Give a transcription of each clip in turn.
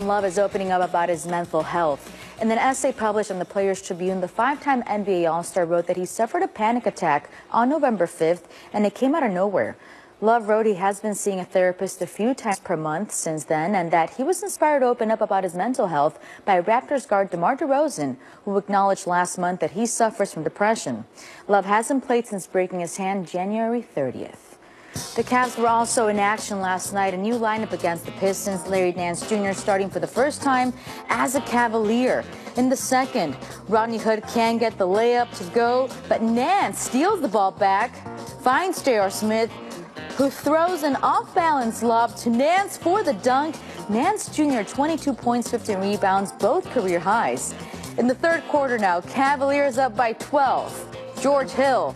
Love is opening up about his mental health. In an essay published on the Players Tribune, the five-time NBA All-Star wrote that he suffered a panic attack on November 5th, and it came out of nowhere. Love wrote he has been seeing a therapist a few times per month since then, and that he was inspired to open up about his mental health by Raptors guard DeMar DeRozan, who acknowledged last month that he suffers from depression. Love hasn't played since breaking his hand January 30th. The Cavs were also in action last night. A new lineup against the Pistons. Larry Nance Jr. starting for the first time as a Cavalier. In the second, Rodney Hood can't get the layup to go, but Nance steals the ball back, finds J.R. Smith, who throws an off-balance lob to Nance for the dunk. Nance Jr. 22 points, 15 rebounds, both career highs. In the third quarter now, Cavaliers up by 12. George Hill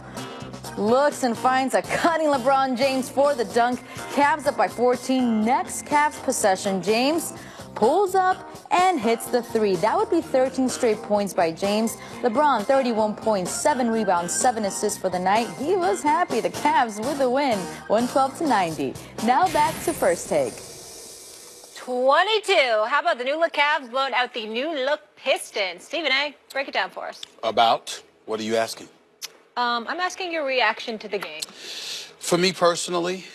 looks and finds a cutting LeBron James for the dunk. Cavs up by 14. Next Cavs possession, James pulls up and hits the three. That would be 13 straight points by James. LeBron, 31 points, 7 rebounds, 7 assists for the night. He was happy. The Cavs with the win, 112-90. Now back to First Take. 22. How about the new look Cavs blowing out the new look Pistons? Stephen A., break it down for us. About? What are you asking? I'm asking your reaction to the game. For me personally,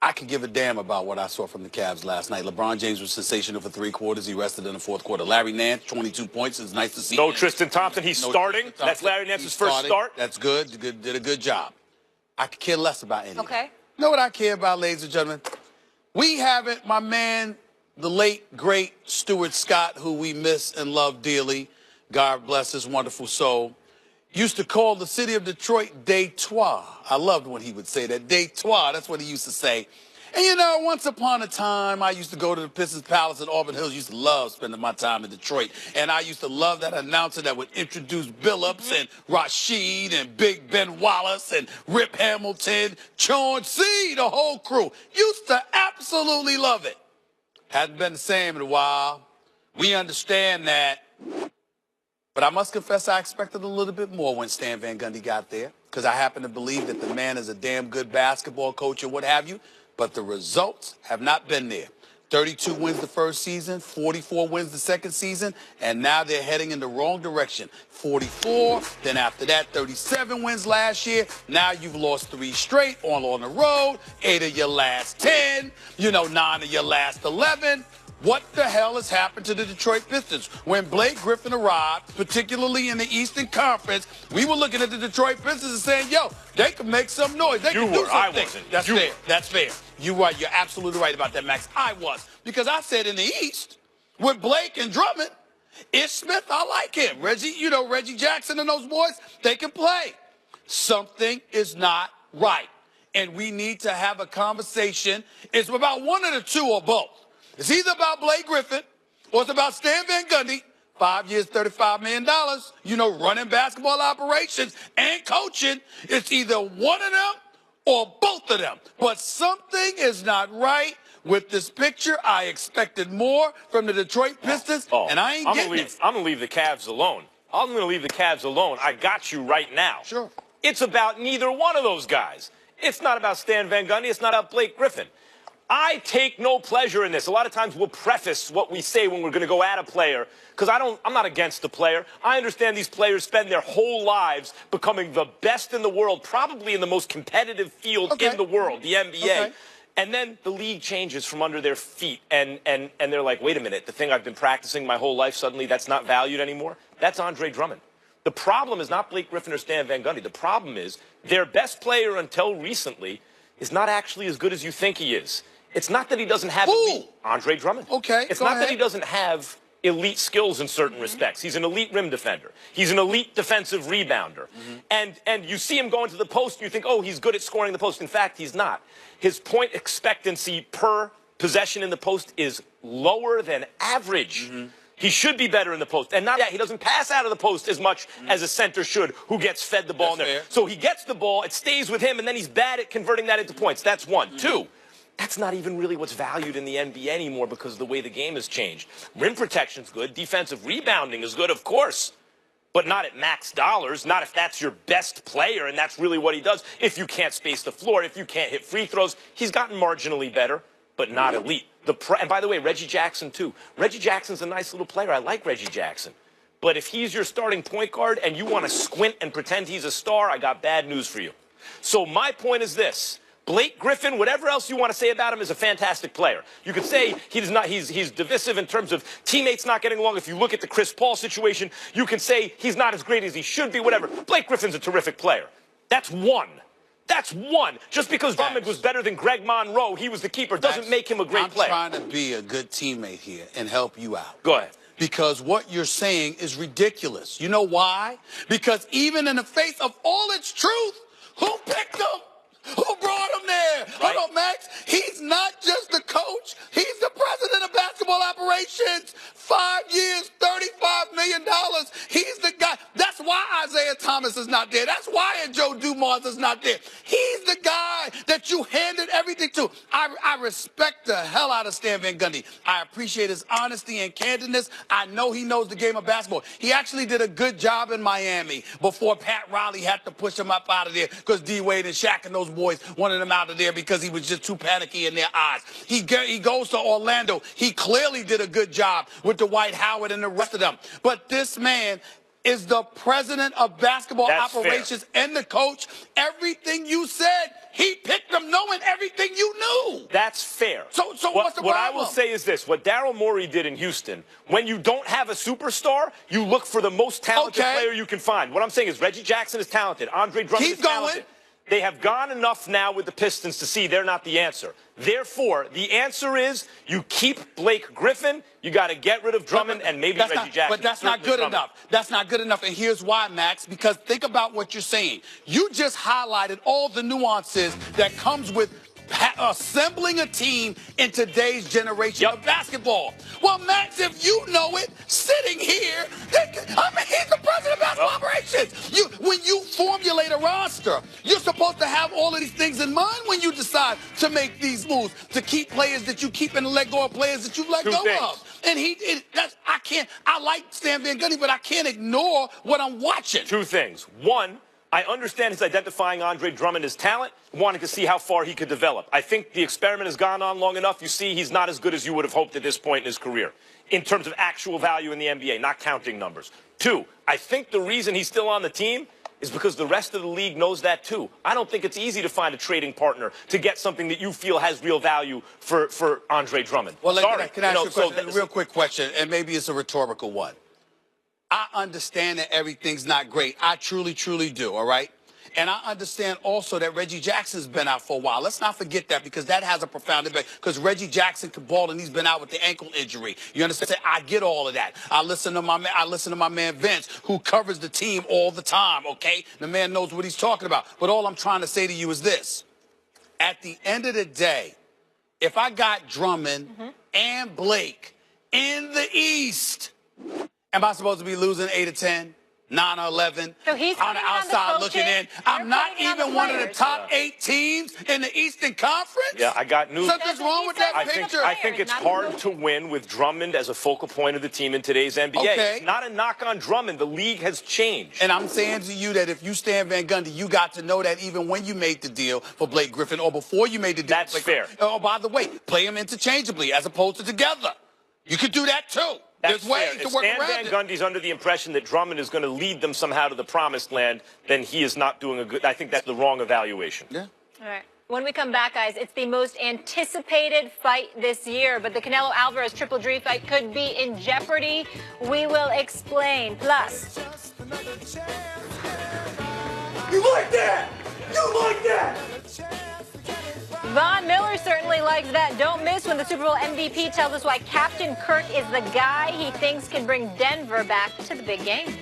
I could give a damn about what I saw from the Cavs last night. LeBron James was sensational for 3 quarters. He rested in the fourth quarter. Larry Nance, 22 points. It's nice to see. No Tristan Thompson. He's starting. Tristan Thompson. That's Larry Nance's first start. That's good. Did a good job. I could care less about anything. Okay. You know what I care about, ladies and gentlemen? We haven't, my man, the late, great Stuart Scott, who we miss and love dearly. God bless his wonderful soul. Used to call the city of Detroit Detroit. I loved when he would say that. Detroit, that's what he used to say. And you know, once upon a time, I used to go to the Pistons Palace in Auburn Hills. Used to love spending my time in Detroit. And I used to love that announcer that would introduce Billups and Rashid and Big Ben Wallace and Rip Hamilton, Chauncey, the whole crew. Used to absolutely love it. Hasn't been the same in a while. We understand that. But I must confess I expected a little bit more when Stan Van Gundy got there, because I happen to believe that the man is a damn good basketball coach and what have you, but the results have not been there. 32 wins the first season, 44 wins the second season, and now they're heading in the wrong direction. 44, then after that, 37 wins last year. Now you've lost 3 straight all on the road, 8 of your last 10, 9 of your last 11. What the hell has happened to the Detroit Pistons? When Blake Griffin arrived, particularly in the Eastern Conference, we were looking at the Detroit Pistons and saying, yo, they can make some noise. They can do something. I wasn't. That's fair. That's fair. You're right. You're absolutely right about that, Max. I was. Because I said in the East, with Blake and Drummond, Ish Smith, I like him. Reggie Jackson and those boys, they can play. Something is not right. And we need to have a conversation. It's about one of the two or both. It's either about Blake Griffin or it's about Stan Van Gundy, 5 years, $35 million, running basketball operations and coaching. It's either one of them or both of them. But something is not right with this picture. I expected more from the Detroit Pistons, and I ain't getting it. I'm going to leave the Cavs alone. I'm going to leave the Cavs alone. I got you right now. Sure. It's about neither one of those guys. It's not about Stan Van Gundy. It's not about Blake Griffin. I take no pleasure in this. A lot of times we'll preface what we say when we're going to go at a player, because I'm not against the player. I understand these players spend their whole lives becoming the best in the world, probably in the most competitive field in the world, the NBA. Okay. And then the league changes from under their feet, and they're like, wait a minute, the thing I've been practicing my whole life, suddenly that's not valued anymore? That's Andre Drummond. The problem is not Blake Griffin or Stan Van Gundy. The problem is their best player until recently is not actually as good as you think he is. It's not that he doesn't have elite Andre Drummond. Okay, it's not that he doesn't have elite skills in certain respects. He's an elite rim defender. He's an elite defensive rebounder. And you see him going to the post and you think, oh, he's good at scoring the post. In fact, he's not. His point expectancy per possession in the post is lower than average. He should be better in the post. And not that he doesn't pass out of the post as much as a center should, who gets fed the ball in there. So he gets the ball, it stays with him, and then he's bad at converting that into points. That's one. Two, that's not even really what's valued in the NBA anymore because of the way the game has changed. Rim protection's good. Defensive rebounding is good, of course, but not at max dollars, not if that's your best player and that's really what he does. If you can't space the floor, if you can't hit free throws, he's gotten marginally better. but not elite. And by the way, Reggie Jackson, too. Reggie Jackson's a nice little player. I like Reggie Jackson. But if he's your starting point guard and you want to squint and pretend he's a star, I got bad news for you. So my point is this. Blake Griffin, whatever else you want to say about him, is a fantastic player. You could say he's divisive in terms of teammates not getting along. If you look at the Chris Paul situation, you can say he's not as great as he should be, whatever. Blake Griffin's a terrific player. That's one. That's one. Just because Drummond was better than Greg Monroe, he was the keeper, doesn't make him a great player. I'm trying to be a good teammate here and help you out. Go ahead. Because what you're saying is ridiculous. You know why? Because even in the face of all its truth, who picked him? Who brought him there? Right. Hold on, Max. He's not just the coach. He's the president of basketball operations. 5 years, $35 million. He's the guy. That's why Isaiah Thomas is not there. That's why Joe Dumars is not there. He's the guy that you handed everything to. I respect the hell out of Stan Van Gundy. I appreciate his honesty and candidness. I know he knows the game of basketball. He actually did a good job in Miami before Pat Riley had to push him up out of there because D-Wade and Shaq and those boys wanted him out of there because he was just too panicky in their eyes. He goes to Orlando. He clearly did a good job with the Dwight Howard and the rest of them. But this man is the president of basketball operations and the coach. Everything you said, he picked them knowing everything you knew. That's fair. So what's the problem? What I will say is this. What Daryl Morey did in Houston, when you don't have a superstar, you look for the most talented player you can find. What I'm saying is Reggie Jackson is talented. Andre Drummond is talented. They have gone enough now with the Pistons to see they're not the answer. Therefore, the answer is you keep Blake Griffin, you got to get rid of Drummond, and maybe Reggie Jackson. But that's not good enough. That's not good enough. And here's why, Max, because think about what you're saying. You just highlighted all the nuances that comes with assembling a team in today's generation of basketball. Well, Max, if you know it, sitting here, he's the president of basketball operations. When you formulate a roster, you're supposed to have all of these things in mind when you decide to make these moves, to keep players that you keep and let go of players that you let go of. And I like Stan Van Gundy, but I can't ignore what I'm watching. Two things. One, I understand his identifying Andre Drummond as talent, wanting to see how far he could develop. I think the experiment has gone on long enough. You see, he's not as good as you would have hoped at this point in his career in terms of actual value in the NBA, not counting numbers. Two, I think the reason he's still on the team is because the rest of the league knows that too. I don't think it's easy to find a trading partner to get something that you feel has real value for Andre Drummond. Well, can I ask you a question, a real quick question, and maybe it's a rhetorical one. I understand that everything's not great. I truly, truly do, all right? And I understand also that Reggie Jackson's been out for a while. Let's not forget that because that has a profound impact because Reggie Jackson could ball and he's been out with the ankle injury. You understand? I get all of that. I listen to my man Vince, who covers the team all the time, okay? The man knows what he's talking about. But all I'm trying to say to you is this. At the end of the day, if I got Drummond and Blake in the East, am I supposed to be losing 8 or 10, 9 or 11? So he's on the outside looking in. I'm not even one of the top 8 teams in the Eastern Conference. Yeah, I got news. Something's wrong with that picture. I think it's hard to win with Drummond as a focal point of the team in today's NBA. Okay. It's not a knock on Drummond. The league has changed. And I'm saying to you that if you Stan Van Gundy, you got to know that even when you made the deal for Blake Griffin or before you made the deal. That's fair. Oh, by the way, play them interchangeably as opposed to together. You could do that too. That's There's ways to work around it. If Stan Van Gundy's under the impression that Drummond is going to lead them somehow to the promised land, then he is not doing a good. I think that's the wrong evaluation. Yeah. All right. When we come back, guys, it's the most anticipated fight this year, but the Canelo Alvarez Triple G fight could be in jeopardy. We will explain. Plus, You like that? You like that? Von Miller certainly likes that. Don't miss when the Super Bowl MVP tells us why Captain Kirk is the guy he thinks can bring Denver back to the big game.